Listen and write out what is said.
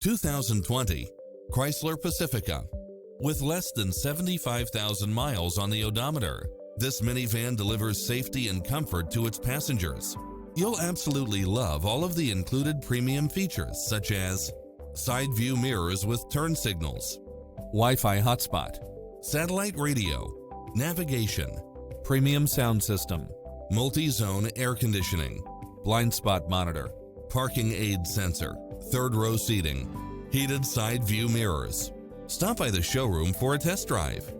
2020 Chrysler Pacifica. With less than 75,000 miles on the odometer, this minivan delivers safety and comfort to its passengers. You'll absolutely love all of the included premium features such as side view mirrors with turn signals, Wi-Fi hotspot, satellite radio, navigation, premium sound system, multi-zone air conditioning, blind spot monitor, parking aid sensor, third row seating, heated side view mirrors. Stop by the showroom for a test drive.